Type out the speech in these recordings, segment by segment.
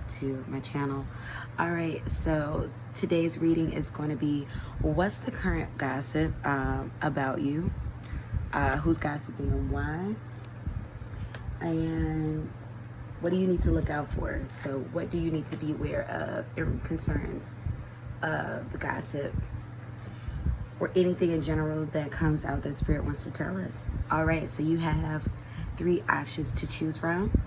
back to my channel. All right, so today's reading is going to be what's the current gossip about you, who's gossiping and why, and what do you need to look out for. So what do you need to be aware of in concerns of the gossip or anything in general that comes out that Spirit wants to tell us. All right, so you have 3 options to choose from.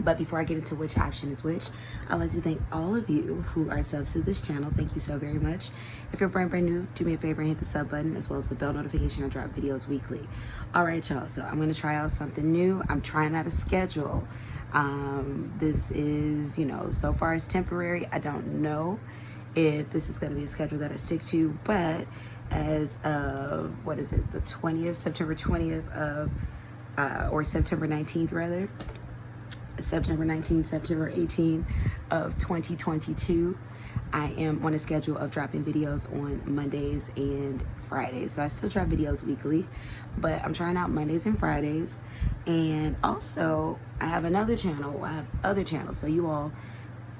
But before I get into which option is which, I'd like to thank all of you who are subs to this channel. Thank you so very much. If you're brand new, do me a favor and hit the sub button as well as the bell notification. I drop videos weekly. All right, y'all. So I'm going to try out something new. I'm trying out a schedule. This is, so far it's temporary. I don't know if this is going to be a schedule that I stick to, but as of, the 20th, September 20th of, or September 19th rather, September 19th, September 18th of 2022, I am on a schedule of dropping videos on Mondays and Fridays. So I still drop videos weekly, but I'm trying out Mondays and Fridays. And also, I have another channel. I have other channels. So you all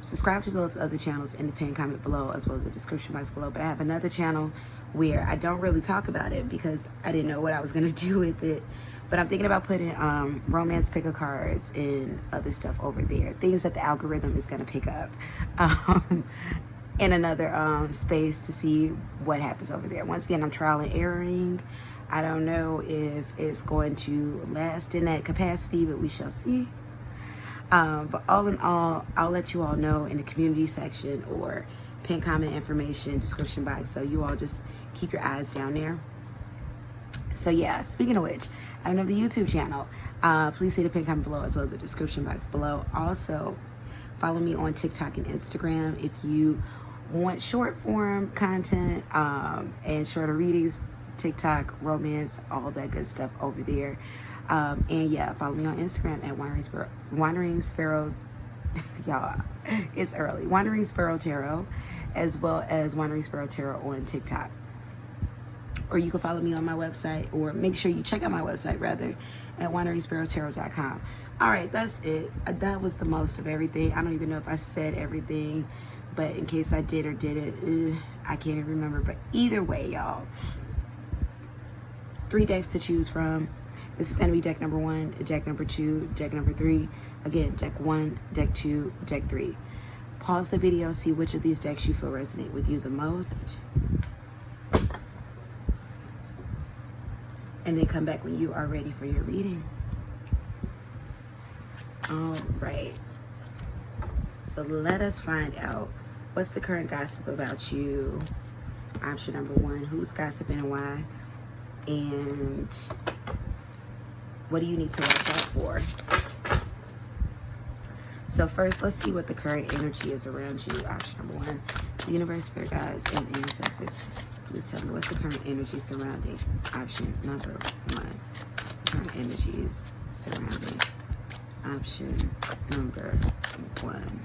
subscribe to those other channels in the pinned comment below as well as the description box below. But I have another channel where I don't really talk about it because I didn't know what I was going to do with it. But I'm thinking about putting romance picker cards and other stuff over there. Things that the algorithm is going to pick up in another space to see what happens over there. Once again, I'm trial and erroring. I don't know if it's going to last in that capacity, but we shall see. But all in all, I'll let you all know in the community section or pin comment information, description box. So you all just keep your eyes down there. So yeah, speaking of which, I have another YouTube channel. Please see the pin comment below as well as the description box below. Also, follow me on TikTok and Instagram if you want short form content and shorter readings. TikTok, romance, all that good stuff over there. And yeah, follow me on Instagram at Wandering Sparrow. Y'all, it's early. Wandering Sparrow Tarot, as well as Wandering Sparrow Tarot on TikTok. Or you can follow me on my website, or make sure you check out my website rather at wanderingsparrowtarot.com. All right, that's it. That was the most of everything. I don't even know if I said everything, but in case I did or didn't, I can't even remember. But either way, y'all, 3 decks to choose from. This is going to be deck number 1, deck number 2, deck number 3. Again, deck 1, deck 2, deck 3. Pause the video, see which of these decks you feel resonate with you the most. And then come back when you are ready for your reading. All right. So let us find out what's the current gossip about you. Option number 1, who's gossiping and why? And what do you need to watch out for? So first, let's see what the current energy is around you. Option number 1, the universe, spirit guides, and ancestors. Please tell me what's the current energy surrounding option number 1. What's the current energies surrounding option number 1?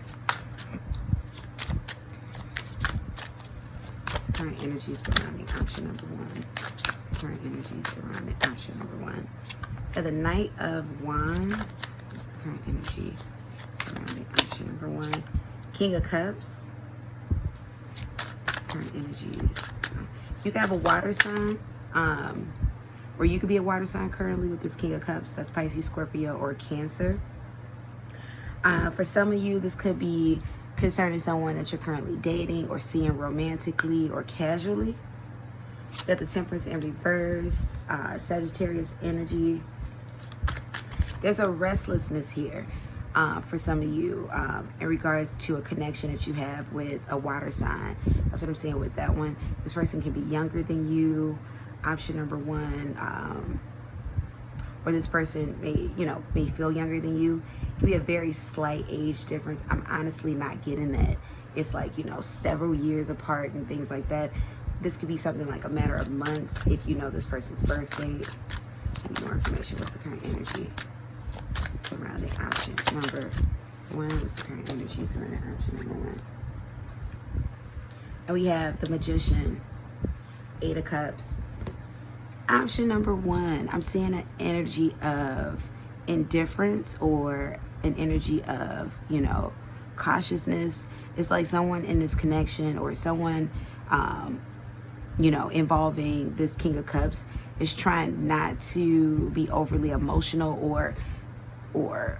What's the current energy surrounding option number 1? What's the current energy surrounding option number 1? For the Knight of Wands, what's the current energy surrounding option number 1? King of Cups. Current energies. You can have a water sign, or you could be a water sign currently with this King of Cups. That's Pisces, Scorpio, or Cancer. For some of you, this could be concerning someone that you're currently dating or seeing romantically or casually. You got the Temperance in reverse, Sagittarius energy. There's a restlessness here. For some of you in regards to a connection that you have with a water sign. That's what I'm saying with that one. This person can be younger than you, option number 1, or this person may feel younger than you. It could be a very slight age difference. I'm honestly not getting that. It's like, several years apart and things like that. This could be something like a matter of months if you know this person's birthday. Need more information. What's the current energy surrounding option number 1? What's the current energy surrounding option number 1? And we have the Magician, 8 of Cups. Option number 1, I'm seeing an energy of indifference or an energy of, cautiousness. It's like someone in this connection, or someone, you know, involving this King of Cups is trying not to be overly emotional, or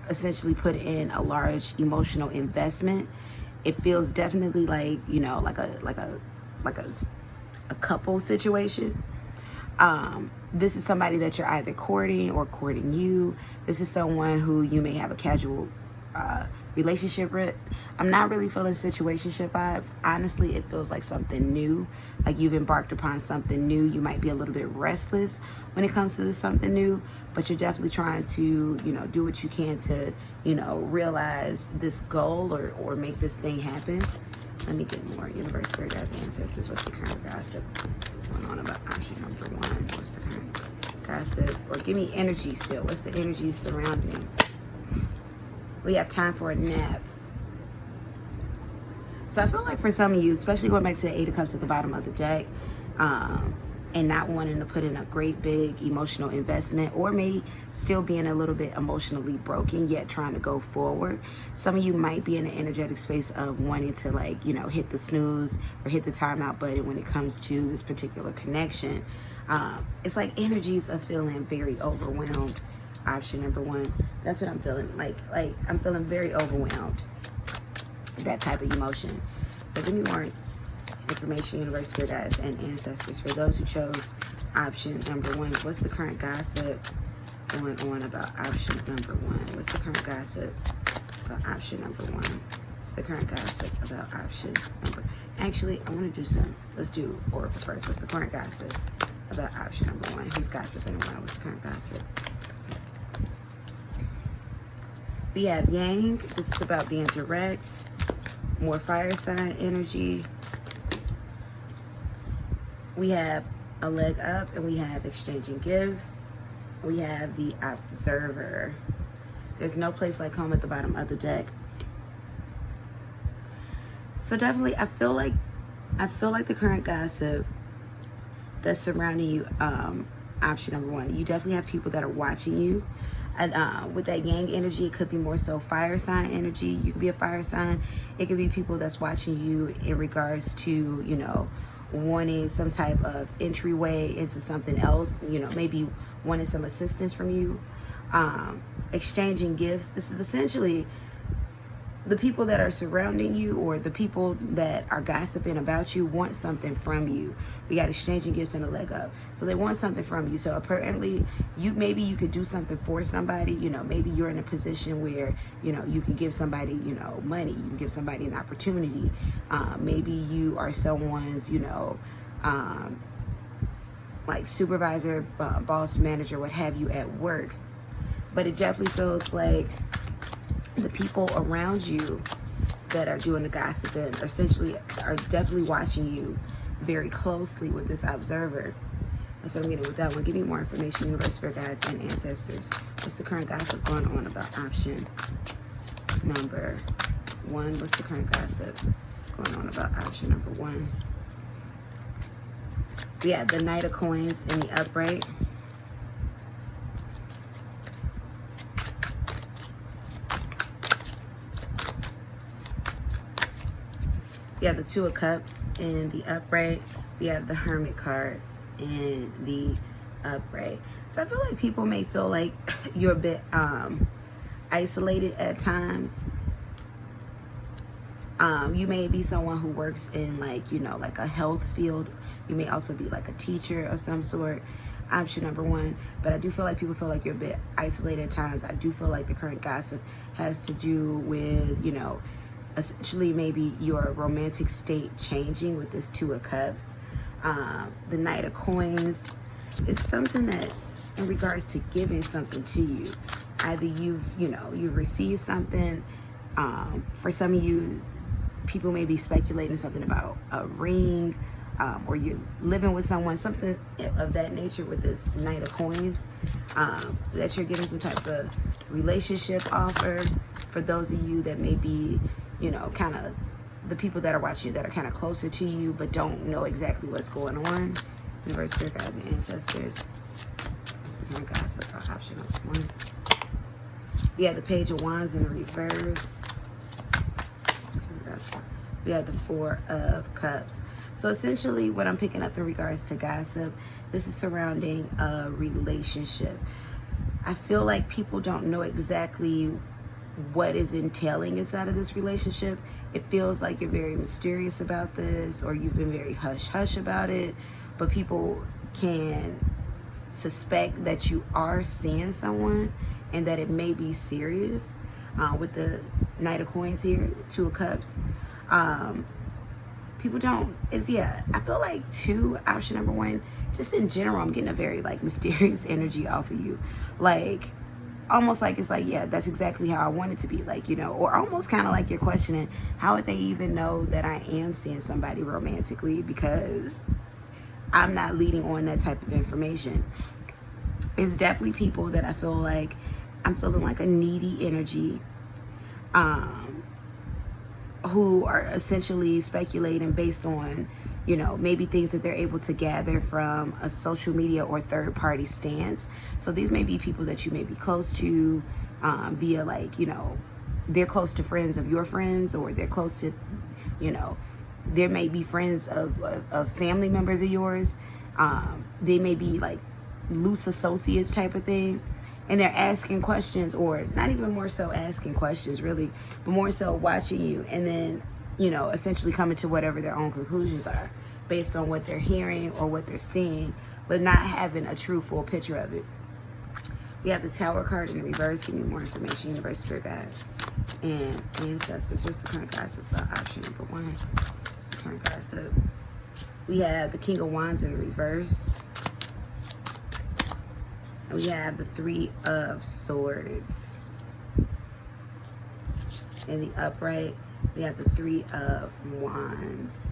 essentially put in a large emotional investment. It feels definitely like, you know, like a couple situation. This is somebody that you're either courting or courting you. This is someone who you may have a casual relationship with. I'm not really feeling situationship vibes. Honestly, it feels like something new. Like you've embarked upon something new. You might be a little bit restless when it comes to this something new, but you're definitely trying to, you know, do what you can to, you know, realize this goal, or make this thing happen. Let me get more. Universe, spirit, guides, and ancestors. What's the current gossip going on about option number 1? What's the current gossip? Or give me energy still. What's the energy surrounding? We have time for a nap. So I feel like for some of you, especially going back to the 8 of Cups at the bottom of the deck, and not wanting to put in a great big emotional investment, or maybe still being a little bit emotionally broken yet trying to go forward. Some of you might be in an energetic space of wanting to, like, you know, hit the snooze or hit the timeout button when it comes to this particular connection. It's like energies of feeling very overwhelmed. Option number 1. That's what I'm feeling. Like I'm feeling very overwhelmed. That type of emotion. So give me more information, universe, spirit, guides, and ancestors. For those who chose option number 1, what's the current gossip going on about option number 1? What's the current gossip about option number 1? What's the current gossip about option number? Actually, I want to do some. Let's do Oracle first. What's the current gossip about option number 1? Who's gossiping and why? What's the current gossip? We have Yang. This is about being direct. More fire sign energy. We have a leg up, and we have exchanging gifts. We have the observer. There's no place like home at the bottom of the deck. So definitely, I feel like the current gossip that's surrounding you, option number 1. You definitely have people that are watching you. And with that Yang energy, it could be more so fire sign energy. You could be a fire sign. It could be people that's watching you in regards to, you know, wanting some type of entryway into something else. You know, maybe wanting some assistance from you. Exchanging gifts. This is essentially the people that are surrounding you, or the people that are gossiping about you, want something from you. We got exchanging gifts and a leg up. So they want something from you. So apparently maybe you could do something for somebody. You know, maybe you're in a position where, you know, you can give somebody, you know, money. You can give somebody an opportunity. Maybe you are someone's, you know, like supervisor, boss, manager, what have you at work. But it definitely feels like the people around you that are doing the gossiping essentially are definitely watching you very closely with this observer. That's what I'm getting with that one. Give me more information, universe, spirit, guides, and ancestors. What's the current gossip going on about option number 1? What's the current gossip going on about option number 1? We have the Knight of Coins in the upright. We have the Two of Cups in the upright. We have the Hermit card in the upright. So I feel like people may feel like you're a bit isolated at times. You may be someone who works in, like, you know, like a health field. You may also be like a teacher of some sort. Option number 1. But I do feel like people feel like you're a bit isolated at times. I do feel like the current gossip has to do with, you know, essentially maybe your romantic state changing with this Two of Cups. The Knight of Coins is something that, in regards to giving something to you, either you've received something. For some of you, people may be speculating something about a ring, or you're living with someone, something of that nature with this Knight of Coins, that you're getting some type of relationship offer. For those of you that may be, you know, kind of the people that are watching you that are kind of closer to you but don't know exactly what's going on. Universe, spirit, guides, and ancestors. What's the current gossip for option number 1? We have the Page of Wands in the reverse. We have the Four of Cups. So essentially what I'm picking up in regards to gossip, this is surrounding a relationship. I feel like people don't know exactly what is entailing inside of this relationship. It feels like you're very mysterious about this, or you've been very hush-hush about it, but people can suspect that you are seeing someone and that it may be serious. With the Knight of Coins here, Two of Cups. People don't, I feel like two, option number one, just in general, I'm getting a very like mysterious energy off of you. Like, almost like it's like, yeah, that's exactly how I want it to be. Like, you know, or almost kind of like you're questioning, how would they even know that I am seeing somebody romantically, because I'm not leading on that type of information. It's definitely people that I feel like I'm feeling like a needy energy, who are essentially speculating based on, you know, maybe things that they're able to gather from a social media or third party stance. So these may be people that you may be close to, via like, you know, they're close to friends of your friends, or they're close to, you know, there may be friends of family members of yours. They may be like loose associates type of thing. And they're asking questions, or not even more so asking questions really, but more so watching you, and then, you know, essentially coming to whatever their own conclusions are based on what they're hearing or what they're seeing, but not having a true full picture of it. We have the Tower card in the reverse. Give me more information, universe, spirit guides, and ancestors. What's the current gossip for option number one? What's the current gossip? We have the King of Wands in the reverse. And we have the Three of Swords. In the upright, we have the Three of Wands.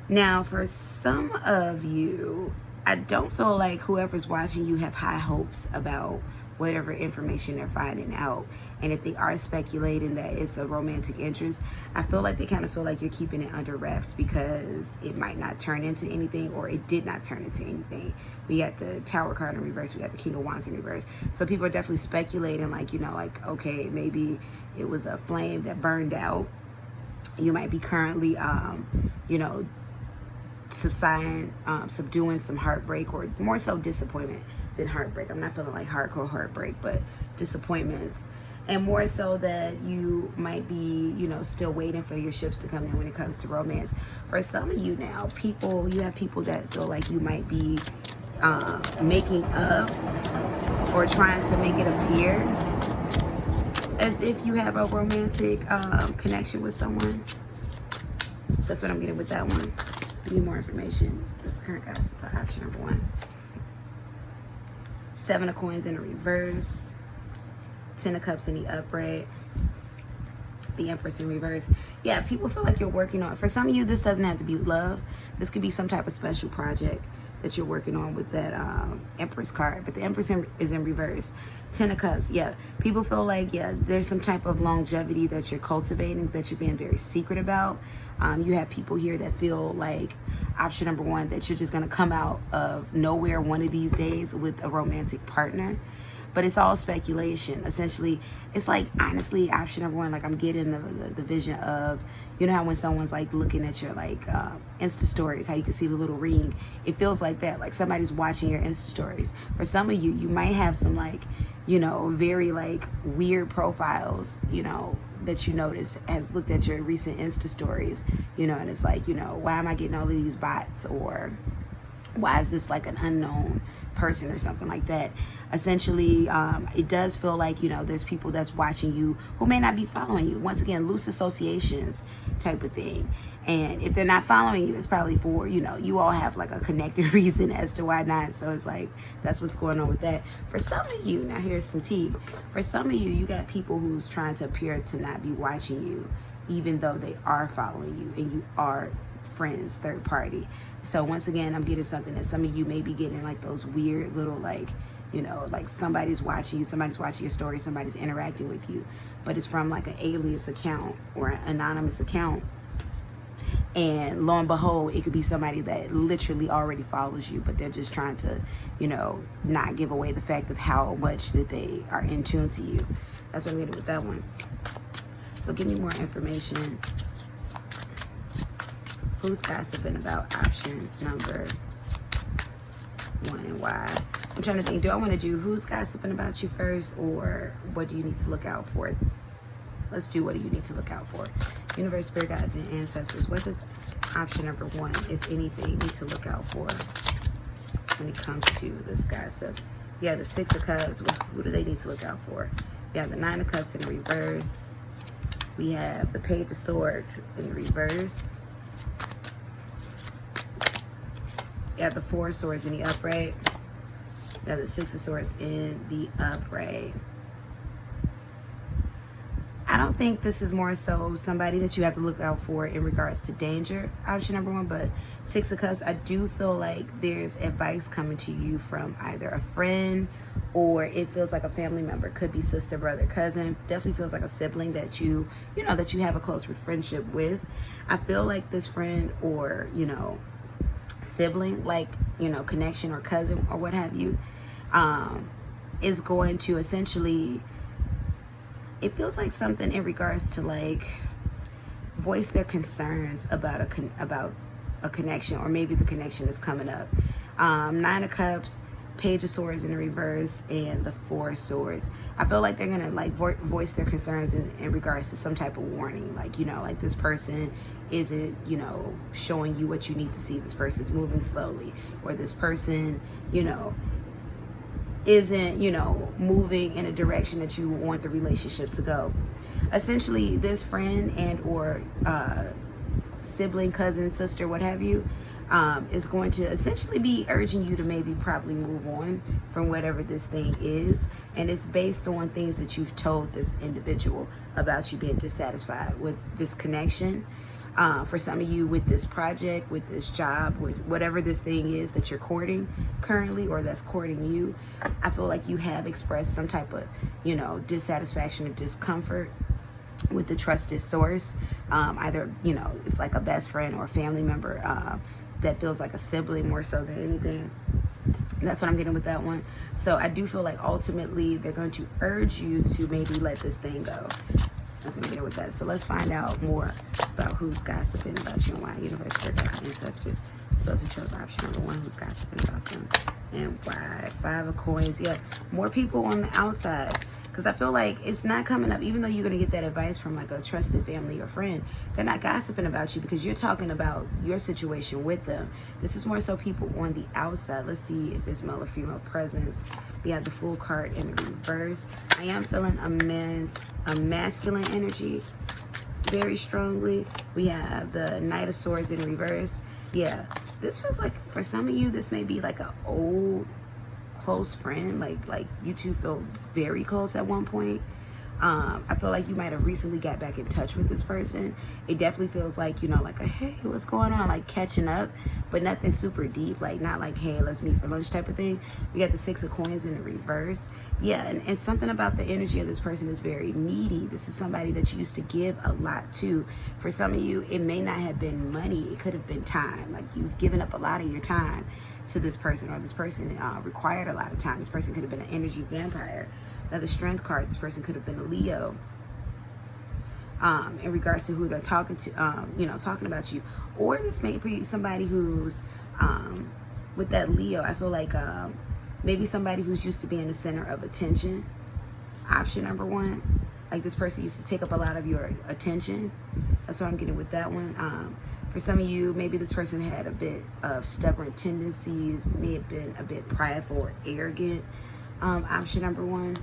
Now, for some of you, I don't feel like whoever's watching you have high hopes about whatever information they're finding out. And if they are speculating that it's a romantic interest, I feel like they kind of feel like you're keeping it under wraps because it might not turn into anything, or it did not turn into anything. We got the Tower card in reverse. We got the King of Wands in reverse. So people are definitely speculating, like, you know, like, okay, maybe it was a flame that burned out. You might be currently, you know, subduing some heartbreak, or more so disappointment than heartbreak. I'm not feeling like hardcore heartbreak, but disappointments. And more so that you might be, you know, still waiting for your ships to come in when it comes to romance. For some of you now, you have people that feel like you might be making up or trying to make it appear as if you have a romantic connection with someone. That's what I'm getting with that one. Give me more information. What's the current gossip for option number one? Seven of Coins in the reverse. Ten of Cups in the upright. The Empress in reverse. Yeah, people feel like you're working on, for some of you, this doesn't have to be love. This could be some type of special project that you're working on with that Empress card. But the Empress is in reverse. Ten of Cups, yeah. People feel like, yeah, there's some type of longevity that you're cultivating, that you're being very secret about. You have people here that feel like, option number one, that you're just going to come out of nowhere one of these days with a romantic partner. But it's all speculation. Essentially, it's like, honestly, option number one, like, I'm getting the vision of, you know how when someone's like looking at your like Insta stories, how you can see the little ring. It feels like that, like somebody's watching your Insta stories. For some of you, you might have some like, you know, very like weird profiles, you know, that you notice has looked at your recent Insta stories, you know, and it's like, you know, why am I getting all of these bots, or why is this like an unknown person or something like that. Essentially, it does feel like, you know, there's people that's watching you who may not be following you. Once again, loose associations type of thing. And if they're not following you, it's probably for, you know, you all have like a connected reason as to why not. So it's like, that's what's going on with that. For some of you, now here's some tea. For some of you, you got people who's trying to appear to not be watching you, even though they are following you and you are friends, third party. So once again, I'm getting something that some of you may be getting, like those weird little, like, you know, like somebody's watching you, somebody's watching your story, somebody's interacting with you, but it's from like an alias account or an anonymous account. And lo and behold, it could be somebody that literally already follows you, but they're just trying to, you know, not give away the fact of how much that they are in tune to you. That's what I'm getting with that one. So give me more information. Who's gossiping about option number 1 and why? I'm trying to think, do I want to do who's gossiping about you first, or what do you need to look out for? Let's do what do you need to look out for. Universe, spirit guides, and ancestors. What does option number 1, if anything, need to look out for when it comes to this gossip? Yeah, the 6 of Cups. Who do they need to look out for? We have the 9 of Cups in reverse. We have the Page of Swords in reverse. You have the 4 of Swords in the upright. You have the 6 of Swords in the upright. I don't think this is more so somebody that you have to look out for in regards to danger, option number 1, but 6 of Cups, I do feel like there's advice coming to you from either a friend, or it feels like a family member. Could be sister, brother, cousin. Definitely feels like a sibling that you know, that you have a close friendship with. I feel like this friend or, you know, sibling, like, you know, connection or cousin or what have you, is going to essentially, it feels like something in regards to like voice their concerns about a connection, or maybe the connection is coming up. 9 of Cups, Page of Swords in the reverse, and the 4 of Swords. I feel like they're gonna like voice their concerns in regards to some type of warning, like, you know, like this person isn't, you know, showing you what you need to see. This person's moving slowly, or this person, you know, isn't, you know, moving in a direction that you want the relationship to go. Essentially, this friend and or sibling, cousin, sister, what have you, is going to essentially be urging you to maybe probably move on from whatever this thing is. And it's based on things that you've told this individual about you being dissatisfied with this connection. For some of you, with this project, with this job, with whatever this thing is that you're courting currently, or that's courting you, I feel like you have expressed some type of, you know, dissatisfaction or discomfort with the trusted source. Either, you know, it's like a best friend or a family member that feels like a sibling more so than anything. That's what I'm getting with that one. So I do feel like ultimately they're going to urge you to maybe let this thing go. That's what I'm getting with that. So let's find out more about who's gossiping about you and why. Universe, spirit guides, and ancestors. Those who chose option number 1, who's gossiping about them and why. 5 of Coins. Yeah, more people on the outside. Because I feel like it's not coming up, even though you're going to get that advice from like a trusted family or friend, they're not gossiping about you because you're talking about your situation with them. This is more so people on the outside. Let's see if it's male or female presence. We have the Fool card in the reverse. I am feeling a masculine energy very strongly. We have the Knight of Swords in reverse. Yeah, this feels like for some of you, this may be like an old close friend, like you two feel very close at one point. I feel like you might have recently got back in touch with this person. It definitely feels like, you know, like a hey, what's going on, like catching up, but nothing super deep, like not like hey, let's meet for lunch type of thing. We got the 6 of Coins in the reverse. Yeah, and something about the energy of this person is very needy. This is somebody that you used to give a lot to. For some of you, it may not have been money, it could have been time. Like you've given up a lot of your time to this person, or this person required a lot of time. This person could have been an energy vampire. Now the Strength card, this person could have been a Leo. In regards to who they're talking to, you know, talking about you. Or this may be somebody who's, with that Leo, I feel like maybe somebody who's used to being the center of attention. Option number 1. Like this person used to take up a lot of your attention. That's what I'm getting with that one. For some of you, maybe this person had a bit of stubborn tendencies, may have been a bit prideful or arrogant. Option number 1.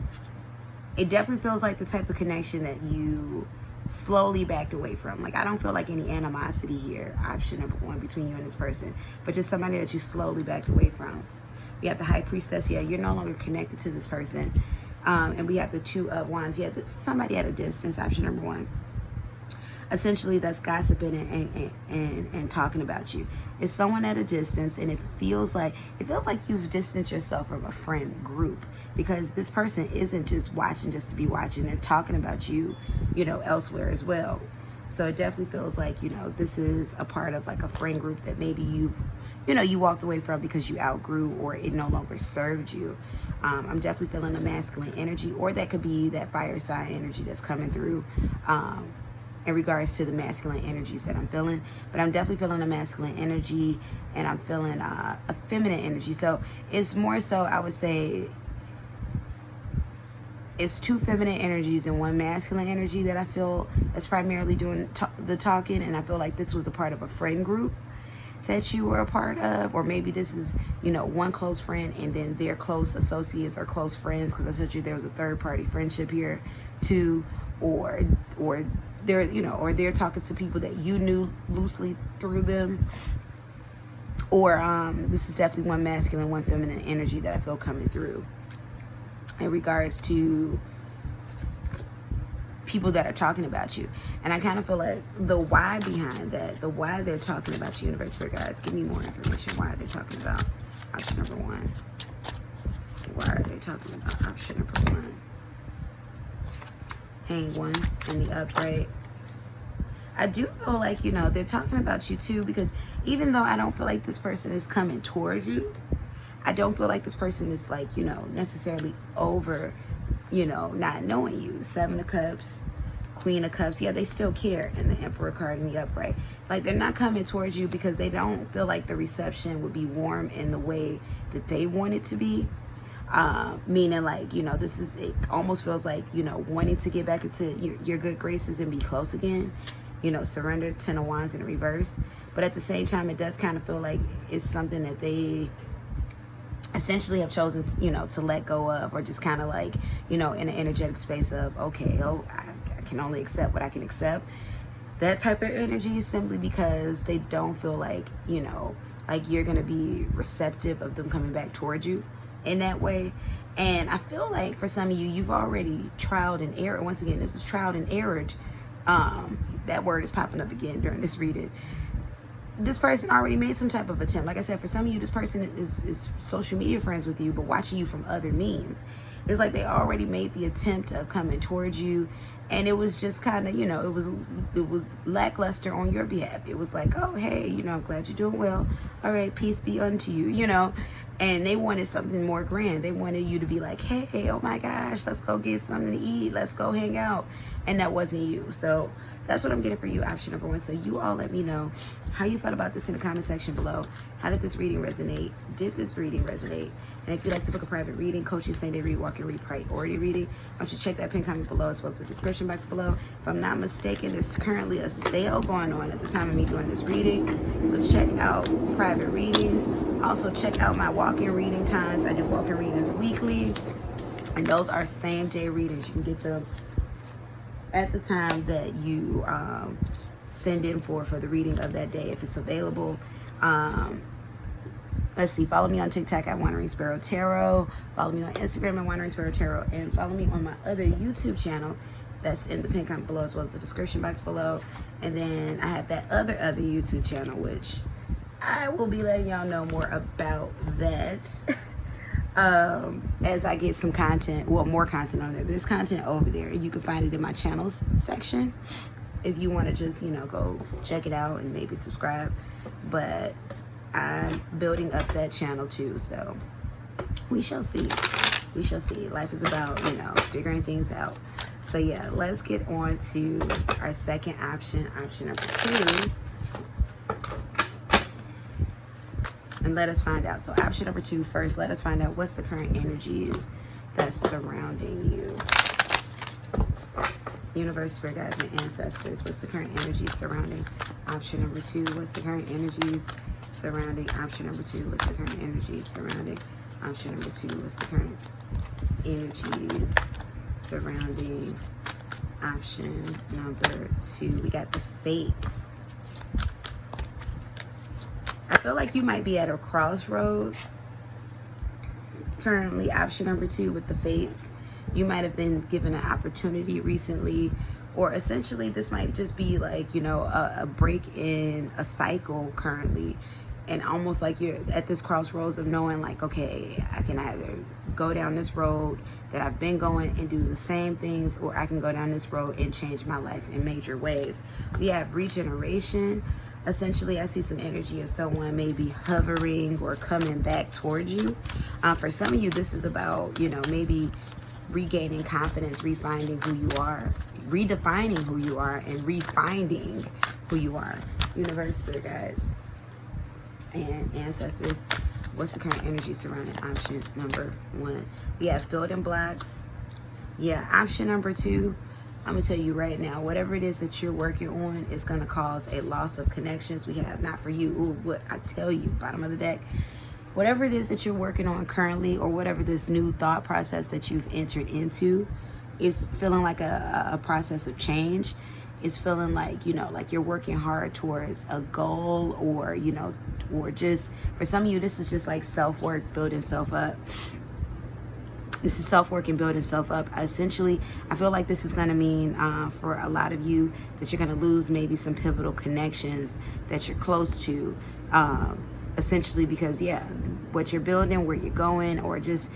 It definitely feels like the type of connection that you slowly backed away from. Like I don't feel like any animosity here, option number 1, between you and this person, but just somebody that you slowly backed away from. We have the High Priestess here. You're no longer connected to this person. And we have the 2 of Wands. Yeah, this is somebody at a distance, option number 1. Essentially, that's gossiping and talking about you. It's someone at a distance, and it feels like you've distanced yourself from a friend group, because this person isn't just watching just to be watching. They're talking about you, you know, elsewhere as well. So it definitely feels like, this is a part of like a friend group that maybe you walked away from because you outgrew or it no longer served you. I'm definitely feeling a masculine energy, or that could be that fire sign energy that's coming through in regards to the masculine energies that I'm feeling. But I'm definitely feeling a masculine energy, and I'm feeling a feminine energy. So it's more so, I would say, it's two feminine energies and one masculine energy that I feel is primarily doing the talking. And I feel like this was a part of a friend group that you were a part of, or maybe this is, one close friend and then their close associates or close friends, because I told you there was a third party friendship here too, or they're, or they're talking to people that you knew loosely through them, or this is definitely one masculine, one feminine energy that I feel coming through in regards to people that are talking about you. And I kind of feel like the why behind that, the why they're talking about you, universe, spirit guides, give me more information. Why are they talking about option number one? Why are they talking about option number one? Hang one in the upright. I do feel like, they're talking about you too, because even though I don't feel like this person is coming toward you, I don't feel like this person is like, necessarily over, not knowing you. Seven of Cups, Queen of Cups. Yeah, they still care. And the Emperor card in the upright. Like, they're not coming towards you because they don't feel like the reception would be warm in the way that they want it to be. Meaning like, this is, it almost feels like, wanting to get back into your good graces and be close again. Surrender, Ten of Wands in reverse. But at the same time, it does kind of feel like it's something that they essentially have chosen, to let go of, or just kind of like, in an energetic space of, okay, I can only accept what I can accept. That type of energy, simply because they don't feel like, like you're going to be receptive of them coming back towards you in that way. And I feel like for some of you, you've already trialed and errored. Once again, this is trialed and errored. That word is popping up again during this reading. This person already made some type of attempt. Like I said, for some of you, this person is social media friends with you, but watching you from other means. It's like they already made the attempt of coming towards you, and it was just kind of, it was lackluster on your behalf. It was like, oh, hey, I'm glad you're doing well. All right, peace be unto you, And they wanted something more grand. They wanted you to be like, hey, oh my gosh, let's go get something to eat. Let's go hang out. And that wasn't you. So that's what I'm getting for you, option number one. So you all let me know how you felt about this in the comment section below. How did this reading resonate? Did this reading resonate? And if you'd like to book a private reading, coaching, same day read, walk and read, priority reading, why don't you check that pin comment below, as well as the description box below. If I'm not mistaken, there's currently a sale going on at the time of me doing this reading. So check out private readings. Also check out my walk-in reading times. I do walk-in readings weekly, and those are same day readings. You can get them at the time that you send in for the reading of that day, if it's available. Let's see, follow me on TikTok at wanderingsparrow tarot, follow me on Instagram at wanderingsparrow tarot, and follow me on my other YouTube channel that's in the pin comment below, as well as the description box below. And then I have that other YouTube channel, which I will be letting y'all know more about that as I get some content, more content on there. There's content over there. You can find it in my channels section if you want to just, go check it out and maybe subscribe. But I'm building up that channel too, so we shall see. We shall see. Life is about, figuring things out. So yeah, let's get on to our second option, option number two. And let us find out. So option number two first, let us find out what's the current energies that's surrounding you. Universe, spirit guides, and ancestors, what's the current energies surrounding option number two? What's the current energies surrounding option number two? What's the current energies surrounding option number two? What's the current energies surrounding option number two? We got the Fates. I feel like you might be at a crossroads currently, option number two, with the Fates. You might have been given an opportunity recently, or essentially this might just be like, a break in a cycle currently. and almost like you're at this crossroads of knowing like, okay, I can either go down this road that I've been going and do the same things, or I can go down this road and change my life in major ways. We have regeneration. Essentially, I see some energy of someone maybe hovering or coming back towards you. For some of you, this is about, you know, maybe regaining confidence, refinding who you are, redefining who you are, and refinding who you are. Universe, spirit guides, and ancestors, what's the current energy surrounding option number 1? We have building blocks. Yeah, option number 2, I'm gonna tell you right now, whatever it is that you're working on is gonna cause a loss of connections. We have not for you. Ooh, what I tell you, bottom of the deck. Whatever it is that you're working on currently, or whatever this new thought process that you've entered into is feeling like a process of change. It's feeling like, you know, like you're working hard towards a goal, or, you know, or just, for some of you, this is just like self-work, building self up. This is self-work and building self up. Essentially, I feel like this is going to mean for a lot of you that you're going to lose maybe some pivotal connections that you're close to. Essentially because, yeah, what you're building, where you're going, or just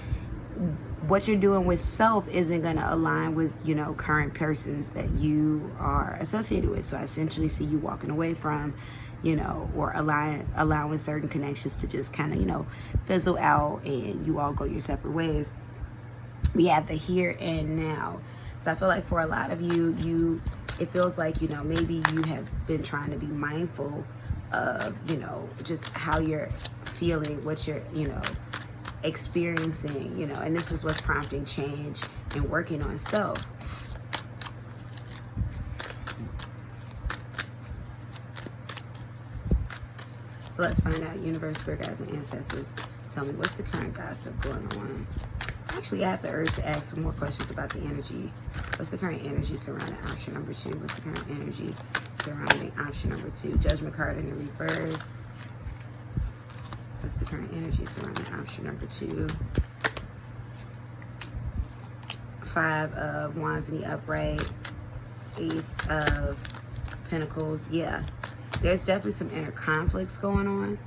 what you're doing with self isn't going to align with, you know, current persons that you are associated with. So I essentially see you walking away from, you know, or allowing certain connections to just kind of, you know, fizzle out and you all go your separate ways. We have the here and now. So I feel like for a lot of you, it feels like, you know, maybe you have been trying to be mindful of, you know, just how you're feeling, what you're, you know, experiencing, you know, and this is what's prompting change and working on self. So let's find out, universe, spirit guides, and ancestors, tell me, what's the current gossip going on? Actually, I have the urge to ask some more questions about the energy. What's the current energy surrounding option number 2? What's the current energy surrounding option number 2? Judgment card in the reverse. What's the current energy surrounding option number 2? 5 of Wands in the upright. Ace of Pentacles. Yeah, there's definitely some inner conflicts going on.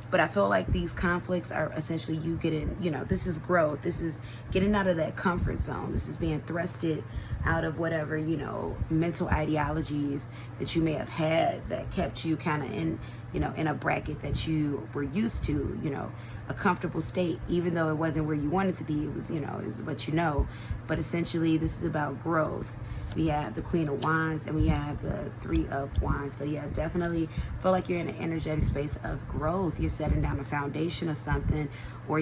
But I feel like these conflicts are essentially you getting, you know, this is growth. This is getting out of that comfort zone. This is being thrusted out of whatever, you know, mental ideologies that you may have had that kept you kind of in, you know, in a bracket that you were used to, you know, a comfortable state, even though it wasn't where you wanted to be. It was, you know, is what you know. But essentially, this is about growth. We have the Queen of Wands and we have the 3 of Wands. So yeah, definitely feel like you're in an energetic space of growth. You're setting down a foundation of something, or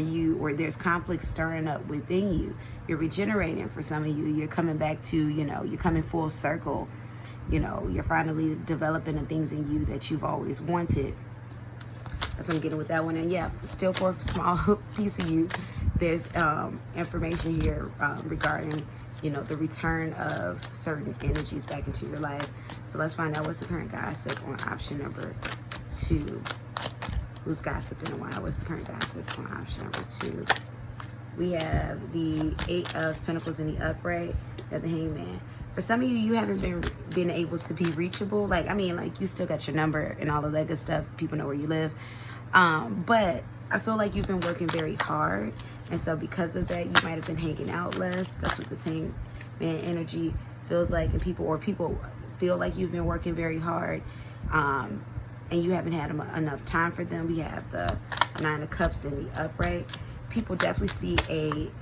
there's conflict stirring up within you. You're regenerating for some of you. You're coming back to, you know, you're coming full circle. You know, you're finally developing the things in you that you've always wanted. That's what I'm getting with that one. And yeah, still for a small piece of you, there's information here regarding, you know, the return of certain energies back into your life. So let's find out, what's the current gossip on option number 2. Who's gossiping and why? What's the current gossip on option number 2? We have the 8 of Pentacles in the upright. We have the Hangman. For some of you, you haven't been able to be reachable. Like, I mean, like, you still got your number and all of that good stuff. People know where you live. But I feel like you've been working very hard. And so because of that, you might have been hanging out less. That's what this Hangman energy feels like. And people feel like you've been working very hard. And you haven't had enough time for them. We have the 9 of Cups in the upright. People definitely see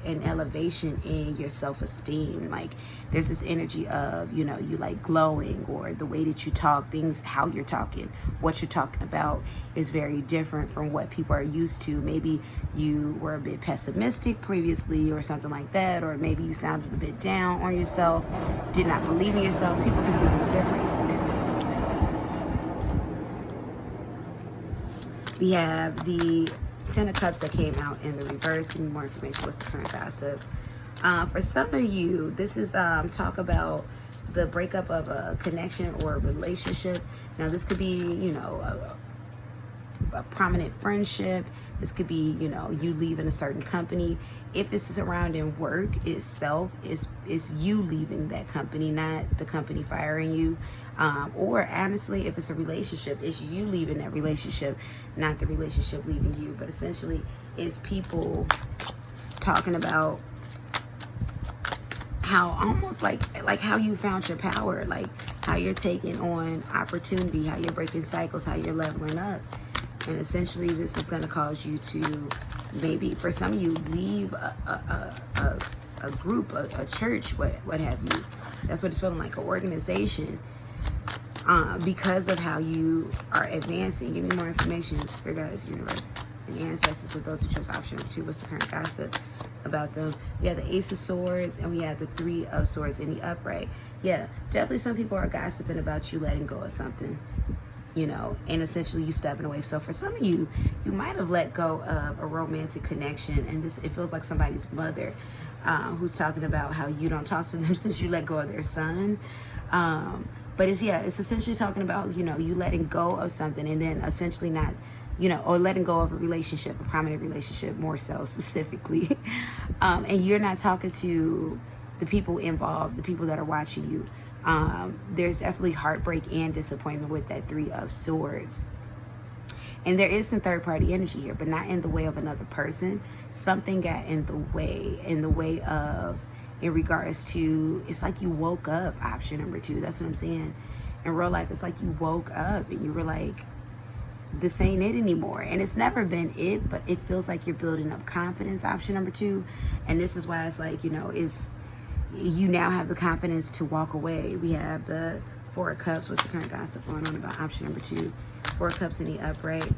an elevation in your self-esteem. Like, there's this energy of, you know, you like glowing, or the way that you talk, things, how you're talking, what you're talking about is very different from what people are used to. Maybe you were a bit pessimistic previously or something like that, or maybe you sounded a bit down on yourself, did not believe in yourself. People can see this difference. We have the 10 of Cups that came out in the reverse. Give me more information. What's the current gossip? For some of you, this is talk about the breakup of a connection or a relationship. Now, this could be, you know, a prominent friendship. This could be, you know, you leaving a certain company. If this is surrounding work itself, it's you leaving that company, not the company firing you. Or honestly, if it's a relationship, it's you leaving that relationship, not the relationship leaving you. But essentially, it's people talking about how almost like how you found your power, like how you're taking on opportunity, how you're breaking cycles, how you're leveling up. And essentially this is going to cause you to, maybe for some of you, leave a group, a church, what have you. That's what it's feeling like, an organization, because of how you are advancing. Give me more information, Spirit Guides, Universe, and ancestors with those who chose option 2. What's the current gossip about them? We have the Ace of Swords and we have the 3 of Swords in the upright. Yeah, definitely some people are gossiping about you letting go of something, you know, and essentially you stepping away. So for some of you, you might have let go of a romantic connection, and this, it feels like somebody's mother who's talking about how you don't talk to them since you let go of their son. But it's essentially talking about, you know, you letting go of something and then essentially not, you know, or letting go of a relationship, a prominent relationship more so specifically. And you're not talking to the people involved, the people that are watching you. There's definitely heartbreak and disappointment with that 3 of Swords. And there is some third party energy here, but not in the way of another person. Something got in the way of, in regards to, it's like you woke up, option number 2. That's what I'm saying. In real life, it's like you woke up and you were like, this ain't it anymore. And it's never been it, but it feels like you're building up confidence, option number 2. And this is why it's like, you know, you now have the confidence to walk away. We have the 4 of Cups. What's the current gossip going on about option number 2? 4 of Cups in the upright.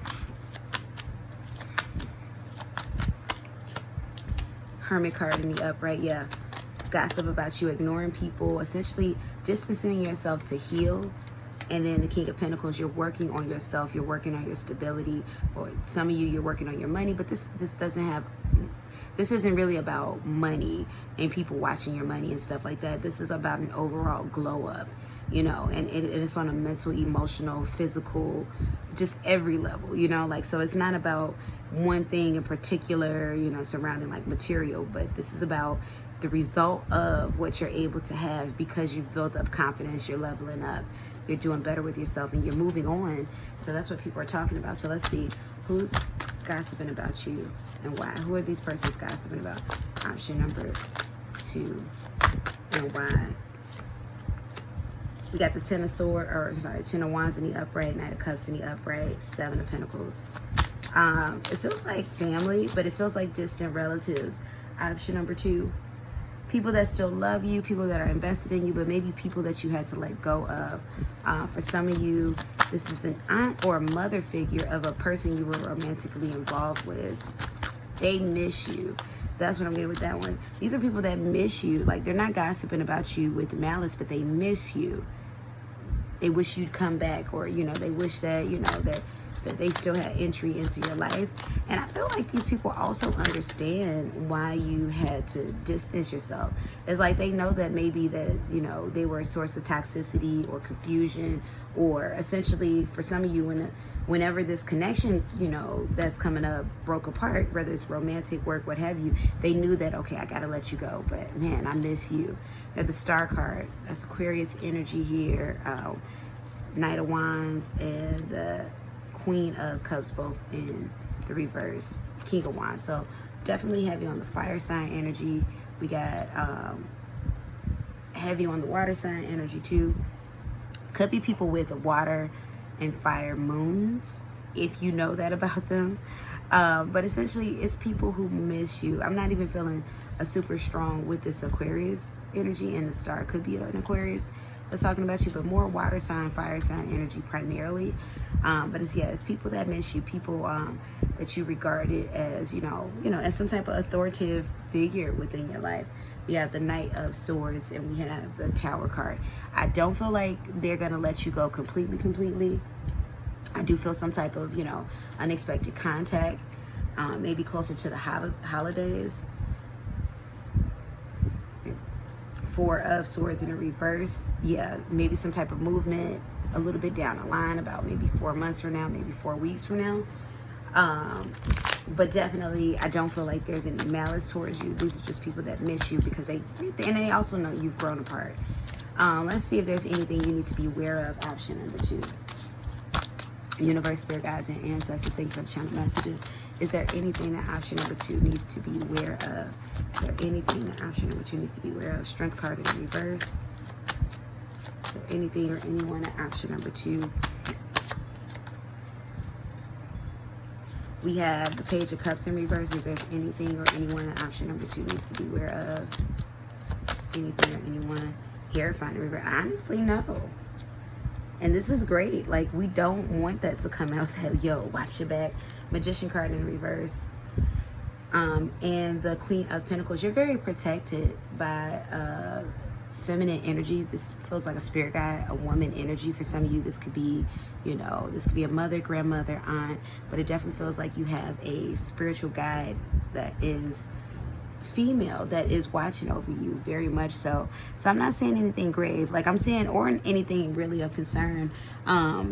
Hermit card in the upright. Yeah. Gossip about you ignoring people, essentially distancing yourself to heal. And then the King of Pentacles, you're working on yourself, you're working on your stability. For some of you, you're working on your money, but this isn't really about money and people watching your money and stuff like that. This is about an overall glow up, you know, and it's on a mental, emotional, physical, just every level, you know, like, so it's not about one thing in particular, you know, surrounding like material, but this is about the result of what you're able to have because you've built up confidence, you're leveling up, you're doing better with yourself, and you're moving on. So that's what people are talking about. So let's see, who's gossiping about you and why? Who are these persons gossiping about? Option number 2, and why? We got the 10 of Wands in the upright, Knight of Cups in the upright, 7 of Pentacles. It feels like family, but it feels like distant relatives. Option number 2. People that still love you, people that are invested in you, but maybe people that you had to let go of. For some of you, this is an aunt or a mother figure of a person you were romantically involved with. They miss you. That's what I'm getting with that one. These are people that miss you. Like, they're not gossiping about you with malice, but they miss you. They wish you'd come back, or, you know, they wish that, you know, that they still had entry into your life. And I feel like these people also understand why you had to distance yourself. It's like they know that maybe that, you know, they were a source of toxicity or confusion, or essentially for some of you, whenever this connection, you know, that's coming up broke apart, whether it's romantic, work, what have you, they knew that, okay, I gotta let you go, but man, I miss you. They're the Star card. That's Aquarius energy here. Knight of Wands and the Queen of Cups, both in the reverse. King of Wands. So definitely heavy on the fire sign energy. We got heavy on the water sign energy too. Could be people with water and fire moons, if you know that about them. But essentially, it's people who miss you. I'm not even feeling a super strong with this Aquarius energy, and the star could be an Aquarius that's talking about you, but more water sign, fire sign energy primarily. But it's people that miss you, people that you regarded as, you know, as some type of authoritative figure within your life. We have the Knight of Swords and we have the Tower card. I don't feel like they're gonna let you go completely. I do feel some type of, you know, unexpected contact, maybe closer to the holidays. 4 of Swords in the reverse. Yeah, maybe some type of movement a little bit down the line, about maybe 4 months from now, maybe 4 weeks from now. But definitely, I don't feel like there's any malice towards you. These are just people that miss you because and they also know you've grown apart. Let's see if there's anything you need to be aware of. Option number 2. Universe, spirit guides, and ancestors, thank you for the channel messages. Is there anything that option number 2 needs to be aware of? Is there anything that option number 2 needs to be aware of? Strength card in reverse. Is there anything or anyone at option number 2? We have the Page of Cups in reverse. If there's anything or anyone that option number 2 needs to be aware of. Anything or anyone. Hierophant in reverse. Honestly, no. And this is great. Like, we don't want that to come out that, yo, watch your back. Magician card in reverse. And the Queen of Pentacles. You're very protected by feminine energy. This feels like a spirit guide, a woman energy. For some of you, this could be, you know, this could be a mother, grandmother, aunt. But it definitely feels like you have a spiritual guide that is female, that is watching over you, very much so. So I'm not saying anything grave, like I'm saying, or anything really of concern.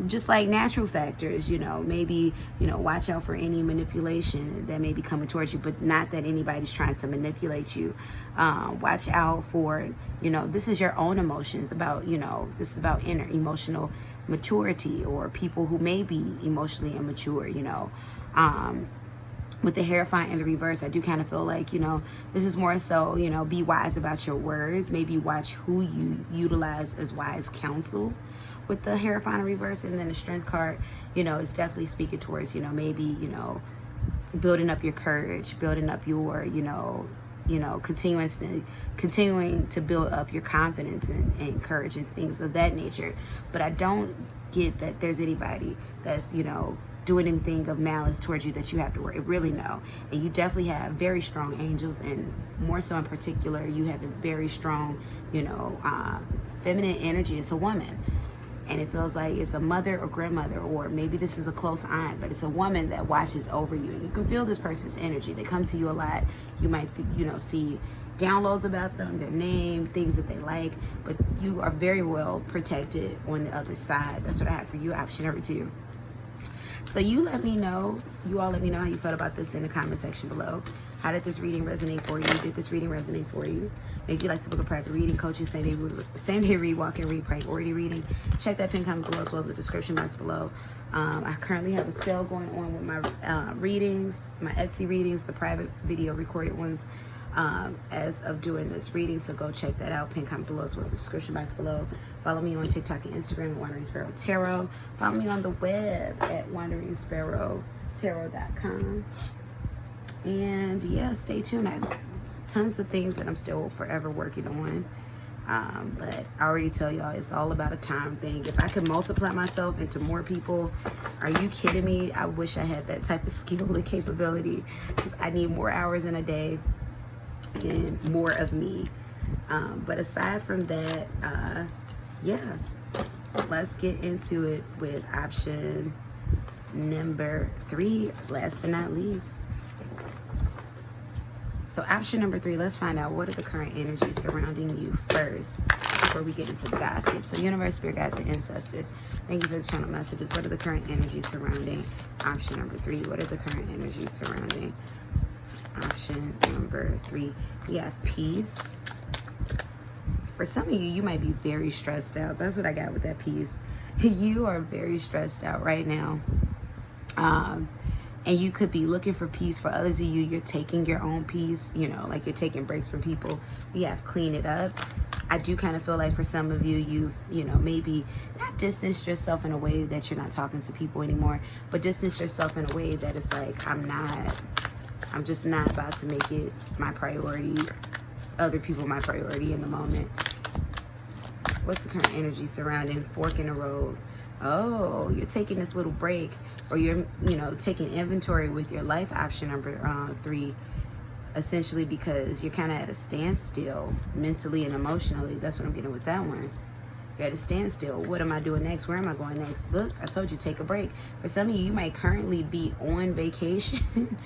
Just like natural factors, you know, maybe, you know, watch out for any manipulation that may be coming towards you, but not that anybody's trying to manipulate you. Watch out for, you know, this is your own emotions, about, you know, this is about inner emotional maturity, or people who may be emotionally immature, you know. With the Hierophant in the reverse, I do kind of feel like, you know, this is more so, you know, be wise about your words. Maybe watch who you utilize as wise counsel with the Hierophant in reverse. And then the Strength card, you know, it's definitely speaking towards, you know, maybe, you know, building up your courage, building up your, you know, continuing to build up your confidence and courage and things of that nature. But I don't get that there's anybody that's, you know, doing anything of malice towards you that you have to worry. Really, no. And you definitely have very strong angels, and more so in particular, you have a very strong, you know, feminine energy. It's a woman, and it feels like it's a mother or grandmother, or maybe this is a close aunt, but it's a woman that watches over you, and you can feel this person's energy. They come to you a lot. You might, you know, see downloads about them, their name, things that they like, but you are very well protected on the other side. That's what I have for you, option number 2. So you all let me know how you felt about this in the comment section below. How did this reading resonate for you? Did this reading resonate for you? If you'd like to book a private reading, coaching, same day read, walk-in read, priority reading, check that pin comment below, as well as the description box below. I currently have a sale going on with my readings, my Etsy readings, the private video recorded ones, as of doing this reading. So go check that out. Pin comment below, as well as the description box below. Follow me on TikTok and Instagram at Wandering Sparrow Tarot. Follow me on the web at wanderingsparrowtarot.com. And yeah, stay tuned. I have tons of things that I'm still forever working on. But I already tell y'all, it's all about a time thing. If I could multiply myself into more people, are you kidding me? I wish I had that type of skill and capability, because I need more hours in a day and more of me. But aside from that, yeah, let's get into it with option number 3, last but not least. So option number 3, let's find out what are the current energies surrounding you first before we get into the gossip. So universe, spirit guides, and ancestors, thank you for the channel messages. What are the current energies surrounding option number 3? What are the current energies surrounding option number 3? We have peace. For some of you, you might be very stressed out. That's what I got with that peace. You are very stressed out right now. And you could be looking for peace. For others of you, you're taking your own peace, you know, like you're taking breaks from people. We have clean it up. I do kind of feel like for some of you, you've, you know, maybe not distanced yourself in a way that you're not talking to people anymore, but distanced yourself in a way that it's like, I'm just not about to make it my priority, other people my priority in the moment. What's the current energy surrounding fork in the road? Oh, you're taking this little break, or you're, you know, taking inventory with your life, option number 3, essentially because you're kind of at a standstill mentally and emotionally. That's what I'm getting with that one. You're at a standstill. What am I doing next? Where am I going next? Look, I told you, take a break. For some of you, you might currently be on vacation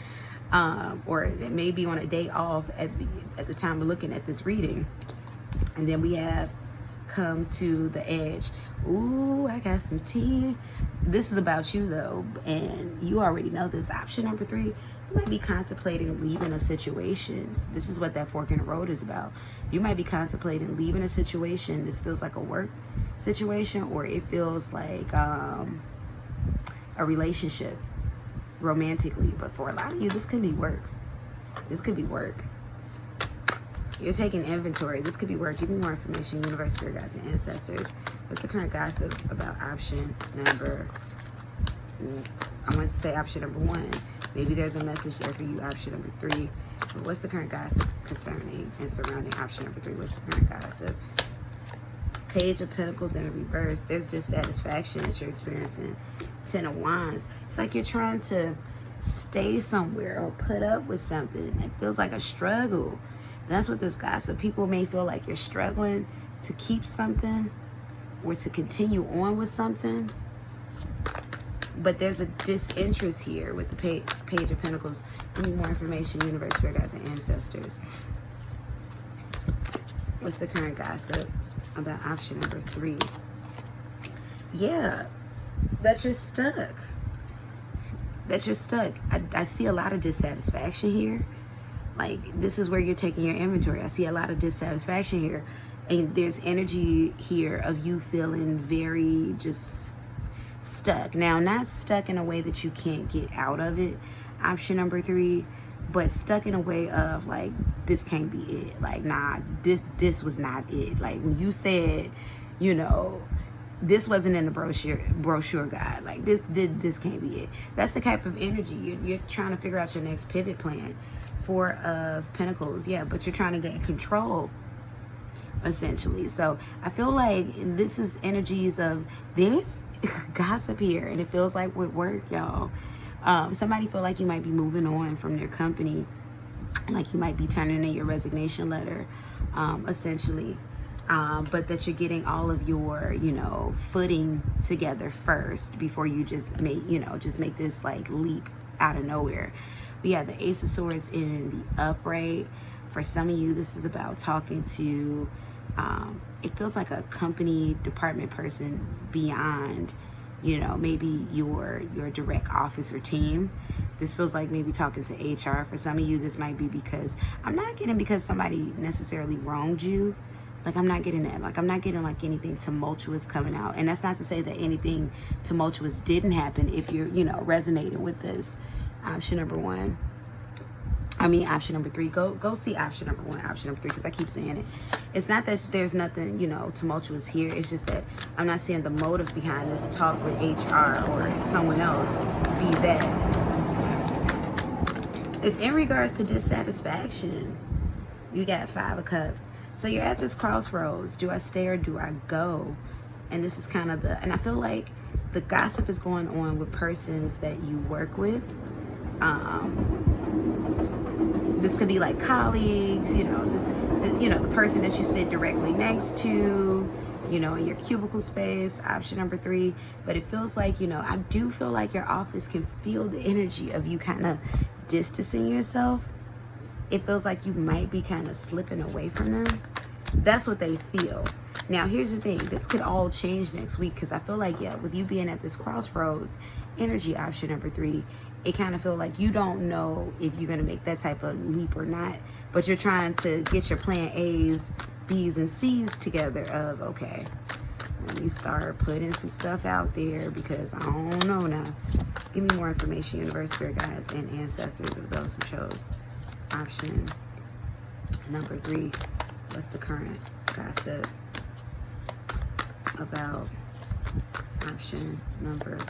or it may be on a day off at the time of looking at this reading. And then we have come to the edge. Ooh, I got some tea. This is about you though, and you already know this. Option number 3, you might be contemplating leaving a situation. This is what that fork in the road is about. You might be contemplating leaving a situation. This feels like a work situation, or it feels like a relationship romantically. But for a lot of you, this could be work. This could be work. You're taking inventory. This could be work. Give me more information, universe, spirit guides, and ancestors. What's the current gossip about option number, I want to say option number 1. Maybe there's a message there for you, option number 3. But what's the current gossip concerning and surrounding option number 3? What's the current gossip? Page of Pentacles in reverse. There's dissatisfaction that you're experiencing. 10 of Wands. It's like you're trying to stay somewhere or put up with something. It feels like a struggle. That's what this gossip. People may feel like you're struggling to keep something or to continue on with something. But there's a disinterest here with the Page of Pentacles. Give me more information, universe, spirit guides, and ancestors. What's the current gossip about option number 3? Yeah, that you're stuck. That you're stuck. I see a lot of dissatisfaction here. Like, this is where you're taking your inventory. I see a lot of dissatisfaction here. And there's energy here of you feeling very just stuck. Now, not stuck in a way that you can't get out of it, option number 3, but stuck in a way of like, this can't be it. Like, nah, this was not it. Like, when you said, you know, this wasn't in the brochure guide. Like, this can't be it. That's the type of energy. You're trying to figure out your next pivot plan. 4 of Pentacles, yeah, but you're trying to gain control, essentially. So I feel like this is energies of there's gossip here, and it feels like with work, y'all. Somebody feel like you might be moving on from their company, like you might be turning in your resignation letter, essentially. But that you're getting all of your, you know, footing together first before you just make this like leap out of nowhere. We have the Ace of Swords in the upright. For some of you, this is about talking to, it feels like a company department person beyond, you know, maybe your direct office or team. This feels like maybe talking to HR. For some of you, this might be because, I'm not getting because somebody necessarily wronged you. Like, I'm not getting that. Like, I'm not getting like anything tumultuous coming out. And that's not to say that anything tumultuous didn't happen if you're, you know, resonating with this. Option number 1. I mean, option number 3. Go see option number 1, option number 3, because I keep saying it. It's not that there's nothing, you know, tumultuous here. It's just that I'm not seeing the motive behind this talk with HR or someone else be that. It's in regards to dissatisfaction. You got 5 of Cups. So you're at this crossroads. Do I stay or do I go? And this is kind of and I feel like the gossip is going on with persons that you work with. This could be like colleagues, you know, the person that you sit directly next to, you know, in your cubicle space, option number 3. But it feels like, you know, I do feel like your office can feel the energy of you kind of distancing yourself. It feels like you might be kind of slipping away from them. That's what they feel. Now, here's the thing. This could all change next week, because I feel like, yeah, with you being at this crossroads, energy, option number 3, it kind of feel like you don't know if you're going to make that type of leap or not, but you're trying to get your plan A's, B's, and C's together of, okay, let me start putting some stuff out there because I don't know now. Give me more information, universe, spirit guides, and ancestors of those who chose option number 3. What's the current gossip about option number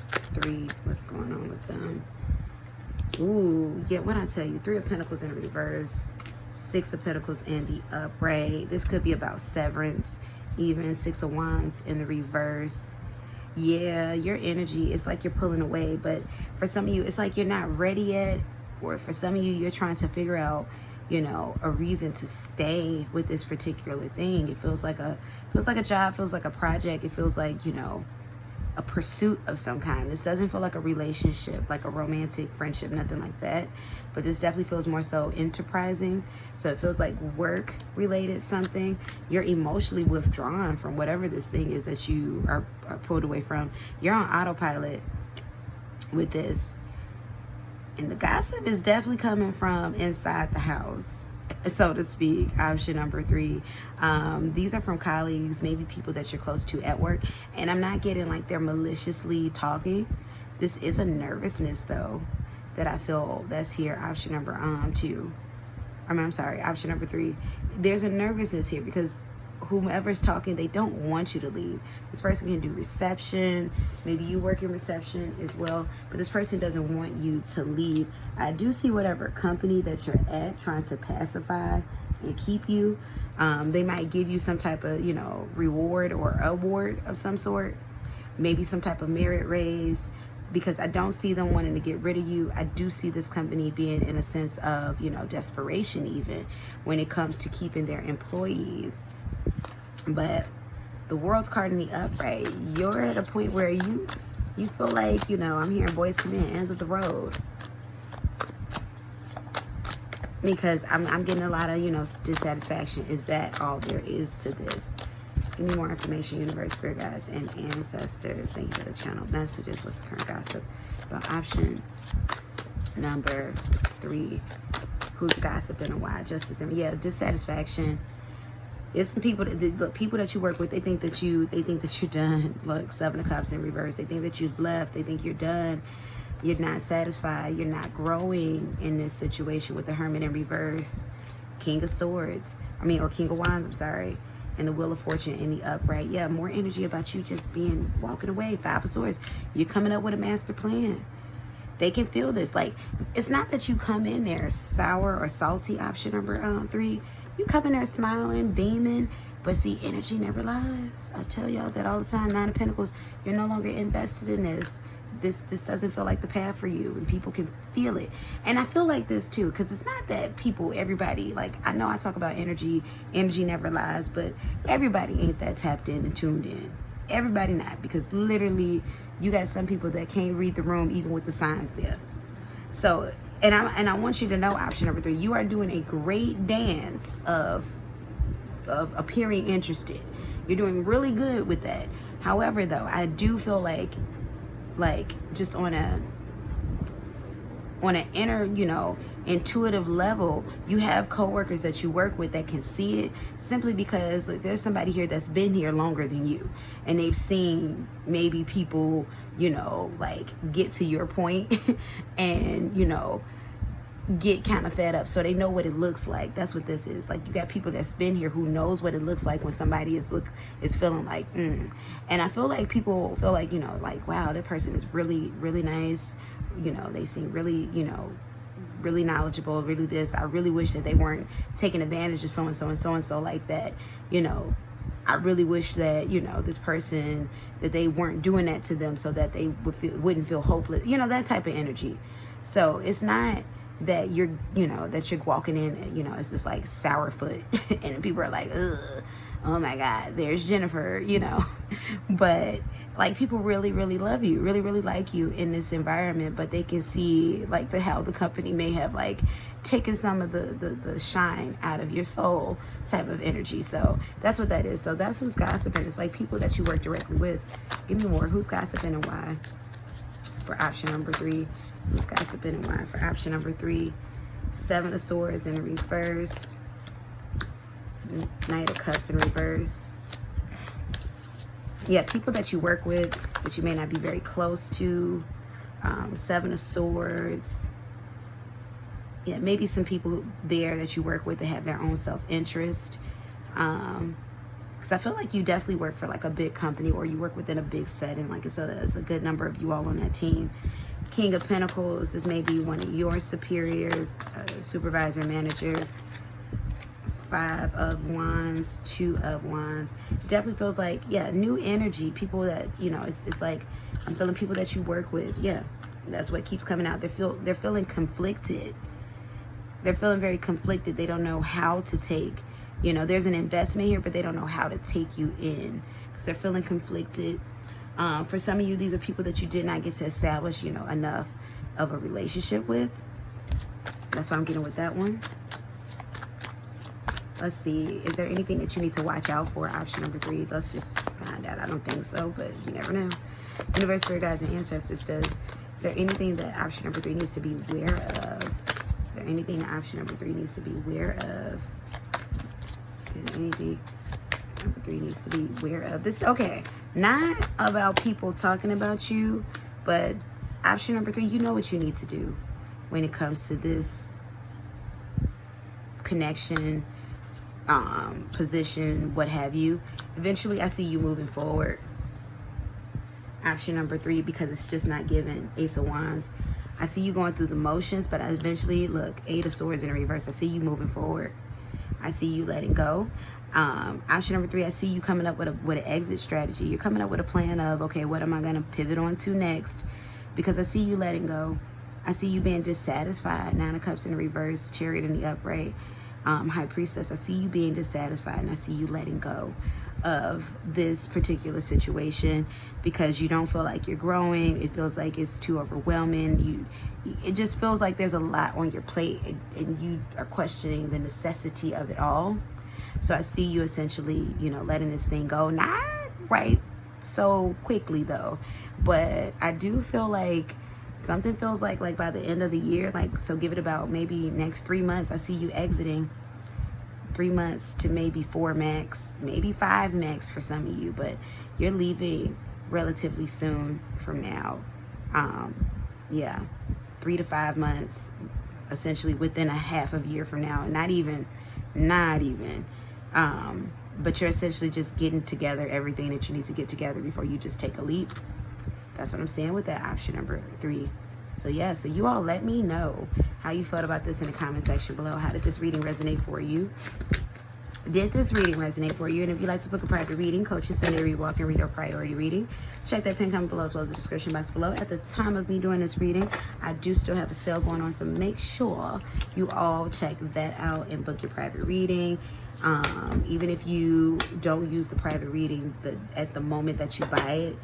3? What's going on with them? Ooh, yeah, what I tell you, 3 of Pentacles in reverse, 6 of Pentacles in the upright. This could be about severance, even 6 of Wands in the reverse. Yeah, your energy is like you're pulling away, but for some of you, it's like you're not ready yet, or for some of you, you're trying to figure out, you know, a reason to stay with this particular thing. It feels like a job, feels like a project. It feels like, you know, a pursuit of some kind. This doesn't feel like a relationship, like a romantic friendship, nothing like that. But this definitely feels more so enterprising. So it feels like work related something. You're emotionally withdrawn from whatever this thing is that you are pulled away from. You're on autopilot with this. And the gossip is definitely coming from inside the house, so to speak. Option number 3. These are from colleagues, maybe people that you're close to at work. And I'm not getting like they're maliciously talking. This is a nervousness though that I feel that's here. Option number 2. Option number 3. There's a nervousness here because whomever's talking, they don't want you to leave. This person can do reception. Maybe you work in reception as well, but this person doesn't want you to leave. I do see whatever company that you're at trying to pacify and keep you. They might give you some type of, reward or award of some sort. Maybe some type of merit raise, because I don't see them wanting to get rid of you. I do see this company being in a sense of, desperation even when it comes to keeping their employees. But the world's carding the upright. You're at a point where you feel like, I'm hearing Boys to Men, end of the road. Because I'm getting a lot of, dissatisfaction. Is that all there is to this? Give me more information, universe, spirit guides, and ancestors. Thank you for the channel messages. What's the current gossip about option number 3? Who's gossiping and why? Justice and dissatisfaction. It's some people, the people that you work with, they think that you're done. Look, 7 of Cups in reverse. They think that you've left. They think you're done. You're not satisfied. You're not growing in this situation with the Hermit in reverse. King of Swords. Or King of Wands, I'm sorry. And the Wheel of Fortune in the upright. Yeah, more energy about you just walking away. 5 of Swords. You're coming up with a master plan. They can feel this. Like, it's not that you come in there sour or salty, option number 3. You come in there smiling, beaming, but see, energy never lies. I tell y'all that all the time. 9 of Pentacles, you're no longer invested in this. This doesn't feel like the path for you, and people can feel it. And I feel like this too, because it's not that everybody, like, I know I talk about energy never lies, but everybody ain't that tapped in and tuned in. Everybody not, because literally you got some people that can't read the room even with the signs there. So, and I want you to know, option number 3, you are doing a great dance of appearing interested. You're doing really good with that. However, though, I do feel like just on an inner, intuitive level, you have coworkers that you work with that can see it, simply because there's somebody here that's been here longer than you, and they've seen maybe people, get to your point and, get kind of fed up, so they know what it looks like. That's what this is. Like, you got people that's been here who knows what it looks like when somebody is feeling like and I feel like people feel like, wow, that person is really, really nice. They seem really, really knowledgeable, really this. I really wish that they weren't taking advantage of so and so and so and so like that. I really wish that, this person, that they weren't doing that to them so that they wouldn't feel hopeless. That type of energy. So it's not that you're walking in, it's this like sour foot and people are like, ugh, oh my God, there's Jennifer, but like, people really, really love you, really, really like you in this environment, but they can see like how the company may have like taken some of the shine out of your soul type of energy. So that's what that is. So that's who's gossiping. It's like people that you work directly with. Give me more. Who's gossiping and why? For option number 3. Who's gossiping and why? For option number 3. 7 of Swords in reverse. Knight of Cups in reverse. Yeah, people that you work with that you may not be very close to. 7 of Swords. Yeah, maybe some people there that you work with that have their own self-interest. Because I feel like you definitely work for like a big company, or you work within a big setting. Like, it's a good number of you all on that team. King of Pentacles, this may be one of your superiors, supervisor, manager. 5 of Wands, 2 of Wands. Definitely feels like, yeah, new energy. People that, it's like, I'm feeling people that you work with. Yeah, that's what keeps coming out. They're feeling conflicted. They're feeling very conflicted. They don't know how to take, there's an investment here, but they don't know how to take you in because they're feeling conflicted. For some of you, these are people that you did not get to establish, you know, enough of a relationship with. That's what I'm getting with that one. Let's see. Is there anything that you need to watch out for? Option number 3. Let's just find out. I don't think so, but you never know. Universe, spirit guides, and ancestors does. Is there anything that option number 3 needs to be aware of? Is there anything that option number 3 needs to be aware of? Is there anything number 3 needs to be aware of? This, okay, not about people talking about you, but option number 3, you know what you need to do when it comes to this connection, position, what have you. Eventually, I see you moving forward. Option number 3, because it's just not given. Ace of Wands. I see you going through the motions, but eventually, look, 8 of Swords in reverse. I see you moving forward. I see you letting go. Option number 3, I see you coming up with an exit strategy. You're coming up with a plan of, okay, what am I going to pivot on to next? Because I see you letting go. I see you being dissatisfied. 9 of Cups in the reverse, Chariot in the upright. High Priestess, I see you being dissatisfied, and I see you letting go of this particular situation because you don't feel like you're growing. It feels like it's too overwhelming. It just feels like there's a lot on your plate, and you are questioning the necessity of it all. So I see you essentially, you know, letting this thing go. Not right so quickly though, but I do feel like something feels like by the end of the year, like, so give it about maybe next 3 months, I see you exiting. 3 months to maybe 4 max, maybe 5 max for some of you, but you're leaving relatively soon from now. Yeah, 3 to 5 months, essentially within a half of a year from now. Not even. But you're essentially just getting together everything that you need to get together before you just take a leap. That's what I'm saying with that option number 3. So yeah, so you all let me know how you felt about this in the comment section below. How did this reading resonate for you? Did this reading resonate for you? And if you'd like to book a private reading, coaching, Sunday read, walk and read, or priority reading, check that pin comment below as well as the description box below. At the time of me doing this reading, I do still have a sale going on, so make sure you all check that out and book your private reading. Even if you don't use the private reading at the moment that you buy it,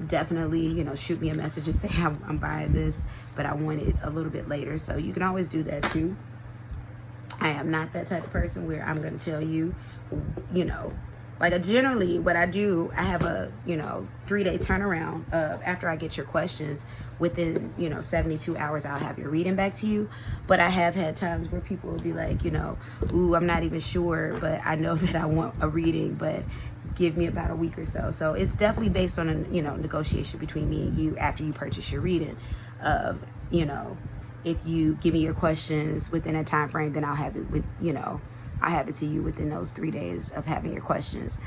definitely, you know, shoot me a message and say I'm buying this, but I want it a little bit later. So you can always do that too. I am not that type of person where I'm going to tell you, you know, like generally what I do, I have a, you know, 3-day turnaround after I get your questions. Within, you know, 72 hours, I'll have your reading back to you. But I have had times where people will be like, you know, ooh, I'm not even sure, but I know that I want a reading, but give me about a week or so. So it's definitely based on a, you know, negotiation between me and you after you purchase your reading of, you know, if you give me your questions within a time frame, then I'll have it with, you know, I have it to you within those 3 days of having your questions.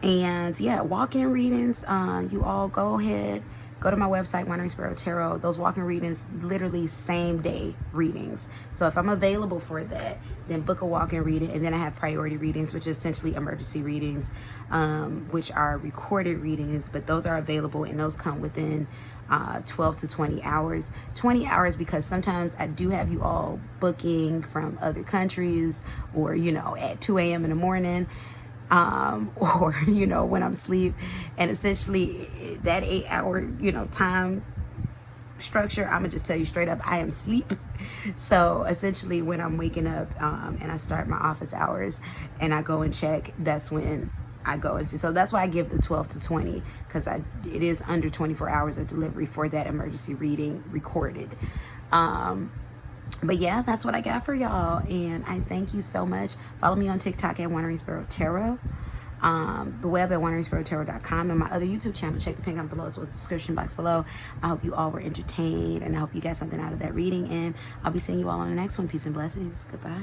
And yeah, walk-in readings, you all go ahead, go to my website, Wandering Sparrow Tarot. Those walk-in readings, literally same day readings. So if I'm available for that, then book a walk-in reading. And then I have priority readings, which is essentially emergency readings, which are recorded readings, but those are available and those come within 12 to 20 hours. 20 hours because sometimes I do have you all booking from other countries, or, you know, at 2 a.m. in the morning. Or, you know, when I'm asleep, and essentially that 8-hour, you know, time structure, I'm gonna just tell you straight up, I am asleep. So essentially when I'm waking up, and I start my office hours and I go and check, that's when I go and see. So that's why I give the 12 to 20, because it is under 24 hours of delivery for that emergency reading recorded. But yeah, that's what I got for y'all, and I thank you so much. Follow me on TikTok at wanderingsparrow tarot, the web at wanderingsparrowtarot.com, and my other YouTube channel. Check the pin comment below as well as the description box below. I hope you all were entertained, and I hope you got something out of that reading, and I'll be seeing you all on the next one. Peace and blessings. Goodbye.